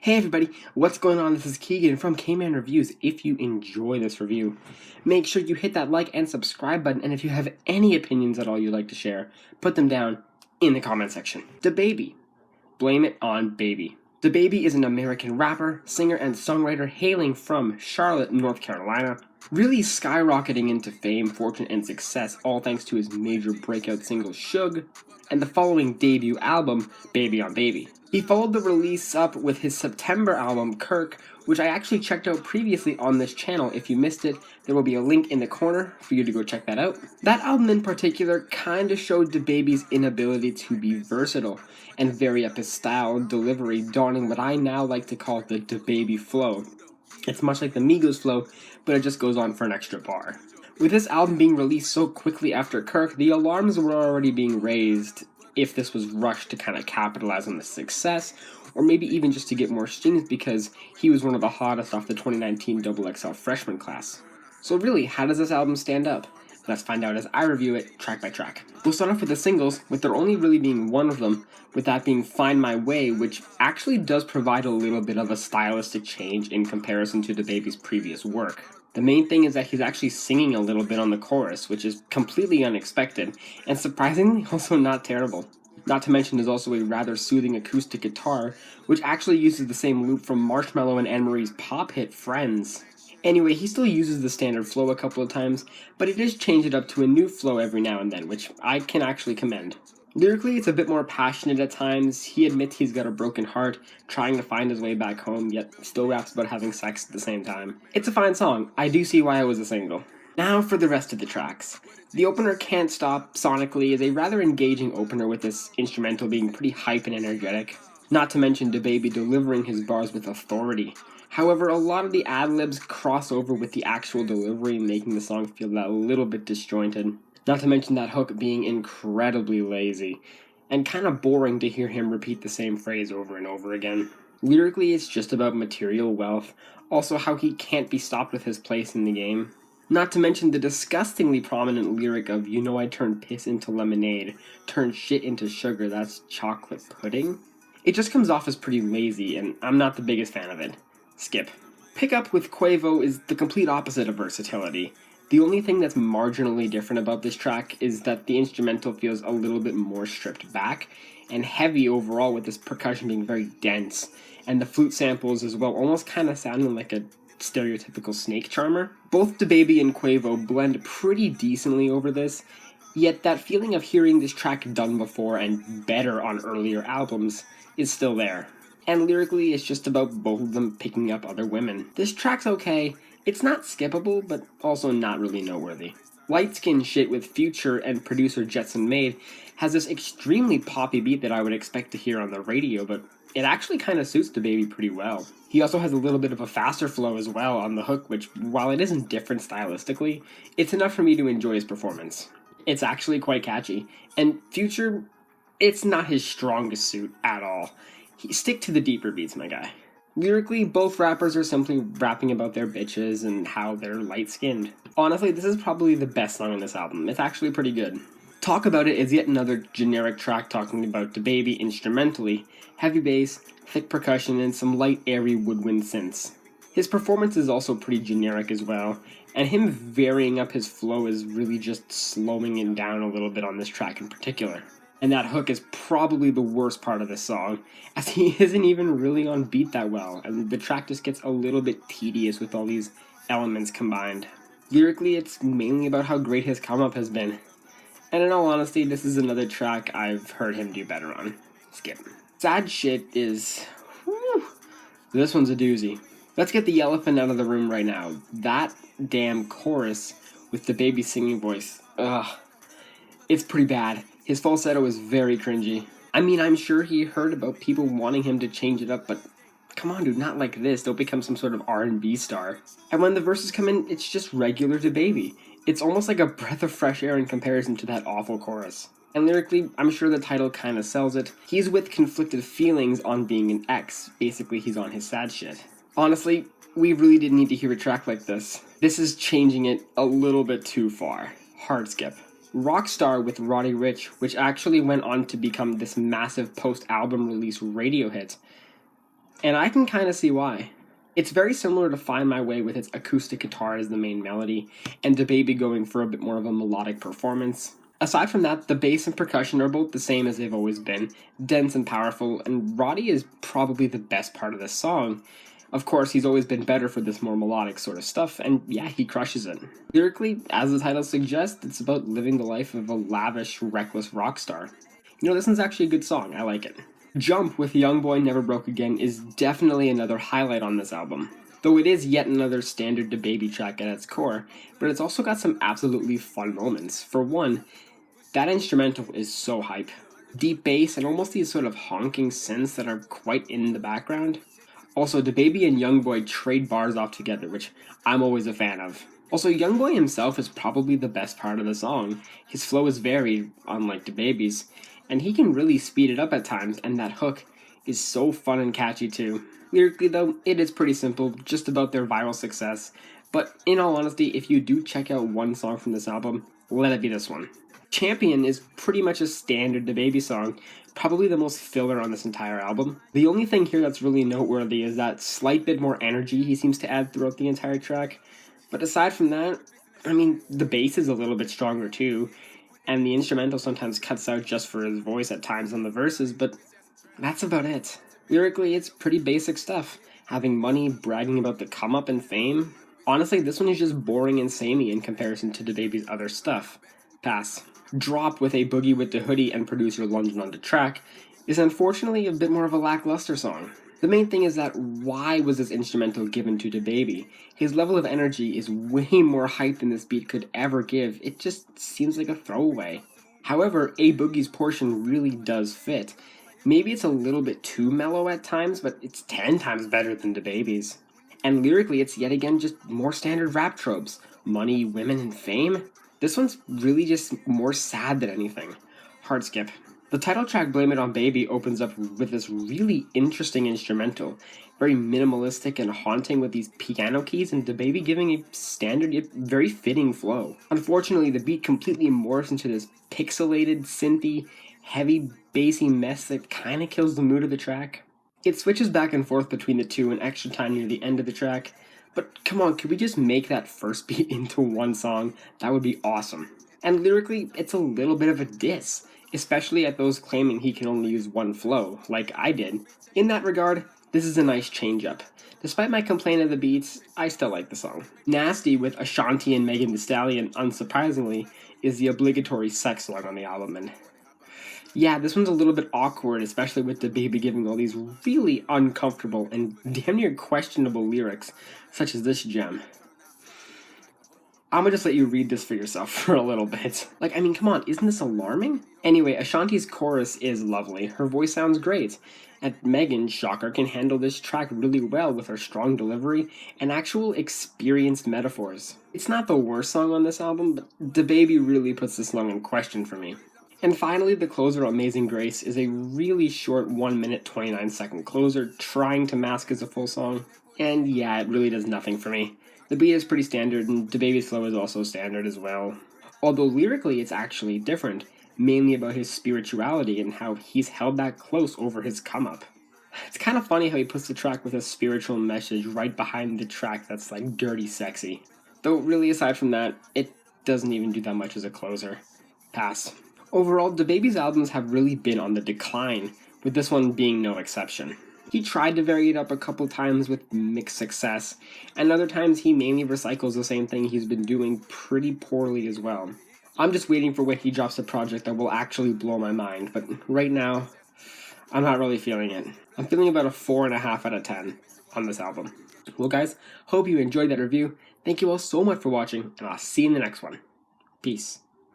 Hey everybody, what's going on? This is Keegan from Kman Reviews. If you enjoy this review, make sure you hit that like and subscribe button, and if you have any opinions at all you'd like to share, put them down in the comment section. DaBaby. Blame It on Baby. DaBaby is an American rapper, singer, and songwriter hailing from Charlotte, North Carolina, really skyrocketing into fame, fortune, and success, all thanks to his major breakout single Suge, and the following debut album, Baby on Baby. He followed the release up with his September album, Kirk, which I actually checked out previously on this channel. If you missed it, there will be a link in the corner for you to go check that out. That album in particular kinda showed DaBaby's inability to be versatile and vary up his style, delivery, donning what I now like to call the DaBaby flow. It's much like the Migos flow, but it just goes on for an extra bar. With this album being released so quickly after Kirk, the alarms were already being raised if this was rushed to kind of capitalize on the success, or maybe even just to get more streams because he was one of the hottest off the 2019 XXL freshman class. So really, how does this album stand up? Let's find out as I review it track by track. We'll start off with the singles, with there only really being one of them, with that being Find My Way, which actually does provide a little bit of a stylistic change in comparison to DaBaby's previous work. The main thing is that he's actually singing a little bit on the chorus, which is completely unexpected, and surprisingly also not terrible. Not to mention there's also a rather soothing acoustic guitar, which actually uses the same loop from Marshmello and Anne-Marie's pop hit Friends. Anyway, he still uses the standard flow a couple of times, but he does change it up to a new flow every now and then, which I can actually commend. Lyrically, it's a bit more passionate at times. He admits he's got a broken heart, trying to find his way back home, yet still raps about having sex at the same time. It's a fine song. I do see why it was a single. Now for the rest of the tracks. The opener, Can't Stop, sonically, is a rather engaging opener with this instrumental being pretty hype and energetic. Not to mention DaBaby delivering his bars with authority. However, a lot of the ad-libs cross over with the actual delivery, making the song feel a little bit disjointed. Not to mention that hook being incredibly lazy, and kind of boring to hear him repeat the same phrase over and over again. Lyrically, it's just about material wealth, also how he can't be stopped with his place in the game. Not to mention the disgustingly prominent lyric of, you know I turn piss into lemonade, turn shit into sugar, that's chocolate pudding? It just comes off as pretty lazy, and I'm not the biggest fan of it. Skip. Pick Up with Quavo is the complete opposite of versatility. The only thing that's marginally different about this track is that the instrumental feels a little bit more stripped back and heavy overall, with this percussion being very dense, and the flute samples as well almost kind of sounding like a stereotypical snake charmer. Both DaBaby and Quavo blend pretty decently over this, yet that feeling of hearing this track done before and better on earlier albums is still there. And lyrically, it's just about both of them picking up other women. This track's okay. It's not skippable, but also not really noteworthy. LIGHTSKIN shit with Future and producer Jetson Made has this extremely poppy beat that I would expect to hear on the radio, but it actually kind of suits DaBaby pretty well. He also has a little bit of a faster flow as well on the hook, which, while it isn't different stylistically, it's enough for me to enjoy his performance. It's actually quite catchy, and Future, it's not his strongest suit at all. Stick to the deeper beats, my guy. Lyrically, both rappers are simply rapping about their bitches and how they're light-skinned. Honestly, this is probably the best song on this album. It's actually pretty good. Talk About It is yet another generic track talking about DaBaby instrumentally, heavy bass, thick percussion, and some light, airy woodwind synths. His performance is also pretty generic as well, and him varying up his flow is really just slowing it down a little bit on this track in particular. And that hook is probably the worst part of this song, as he isn't even really on beat that well, and the track just gets a little bit tedious with all these elements combined. Lyrically, it's mainly about how great his come-up has been, and in all honesty, this is another track I've heard him do better on. Skip. Sad Shit is... whew, this one's a doozy. Let's get the elephant out of the room right now. That damn chorus with DaBaby's singing voice. Ugh. It's pretty bad. His falsetto is very cringy. I mean, I'm sure he heard about people wanting him to change it up, but come on, dude, not like this. Don't become some sort of R&B star. And when the verses come in, it's just regular DaBaby. It's almost like a breath of fresh air in comparison to that awful chorus. And lyrically, I'm sure the title kinda sells it. He's with conflicted feelings on being an ex. Basically, he's on his sad shit. Honestly, we really didn't need to hear a track like this. This is changing it a little bit too far. Hard skip. ROCKSTAR with Roddy Ricch, which actually went on to become this massive post-album release radio hit. And I can kind of see why. It's very similar to Find My Way with its acoustic guitar as the main melody, and DaBaby going for a bit more of a melodic performance. Aside from that, the bass and percussion are both the same as they've always been, dense and powerful, and Roddy is probably the best part of this song. Of course, he's always been better for this more melodic sort of stuff, and yeah, he crushes it. Lyrically, as the title suggests, it's about living the life of a lavish, reckless rock star. You know, this one's actually a good song, I like it. Jump with Young Boy Never Broke Again is definitely another highlight on this album. Though it is yet another standard DaBaby track at its core, but it's also got some absolutely fun moments. For one, that instrumental is so hype. Deep bass and almost these sort of honking synths that are quite in the background. Also, DaBaby and Youngboy trade bars off together, which I'm always a fan of. Also, Youngboy himself is probably the best part of the song. His flow is varied, unlike DaBaby's, and he can really speed it up at times, and that hook is so fun and catchy too. Lyrically though, it is pretty simple, just about their viral success, but in all honesty, if you do check out one song from this album, let it be this one. Champion is pretty much a standard DaBaby song, probably the most filler on this entire album. The only thing here that's really noteworthy is that slight bit more energy he seems to add throughout the entire track, but aside from that, I mean, the bass is a little bit stronger too, and the instrumental sometimes cuts out just for his voice at times on the verses, but that's about it. Lyrically, it's pretty basic stuff. Having money, bragging about the come up and fame. Honestly, this one is just boring and samey in comparison to DaBaby's other stuff. Pass. Drop with a Boogie with the Hoodie and producer lunging onto track is unfortunately a bit more of a lackluster song. The main thing is that why was this instrumental given to DaBaby? His level of energy is way more hype than this beat could ever give. It just seems like a throwaway. However, A Boogie's portion really does fit. Maybe it's a little bit too mellow at times, but it's 10 times better than DaBaby's. And lyrically, it's yet again just more standard rap tropes. Money, women, and fame. This one's really just more sad than anything. Hard skip. The title track Blame It On Baby opens up with this really interesting instrumental, very minimalistic and haunting with these piano keys and DaBaby giving a standard yet very fitting flow. Unfortunately, the beat completely morphs into this pixelated, synthy, heavy, bassy mess that kinda kills the mood of the track. It switches back and forth between the two an extra time near the end of the track, but come on, could we just make that first beat into one song? That would be awesome. And lyrically, it's a little bit of a diss, especially at those claiming he can only use one flow, like I did. In that regard, this is a nice change-up. Despite my complaint of the beats, I still like the song. Nasty with Ashanti and Megan Thee Stallion, unsurprisingly, is the obligatory sex song on the album, and yeah, this one's a little bit awkward, especially with DaBaby giving all these really uncomfortable and damn near questionable lyrics, such as this gem. I'm gonna just let you read this for yourself for a little bit. Like, I mean, come on, isn't this alarming? Anyway, Ashanti's chorus is lovely, her voice sounds great, and Megan, shocker, can handle this track really well with her strong delivery and actual experienced metaphors. It's not the worst song on this album, but DaBaby really puts this song in question for me. And finally, the closer, Amazing Grace, is a really short 1 minute 29 second closer trying to mask as a full song. And yeah, it really does nothing for me. The beat is pretty standard, and DaBaby's flow is also standard as well. Although lyrically it's actually different, mainly about his spirituality and how he's held that close over his come up. It's kind of funny how he puts the track with a spiritual message right behind the track that's like dirty sexy. Though really aside from that, it doesn't even do that much as a closer. Pass. Overall, DaBaby's albums have really been on the decline, with this one being no exception. He tried to vary it up a couple times with mixed success, and other times he mainly recycles the same thing he's been doing pretty poorly as well. I'm just waiting for when he drops a project that will actually blow my mind, but right now, I'm not really feeling it. I'm feeling about a 4.5 out of 10 on this album. Well guys, hope you enjoyed that review. Thank you all so much for watching, and I'll see you in the next one. Peace.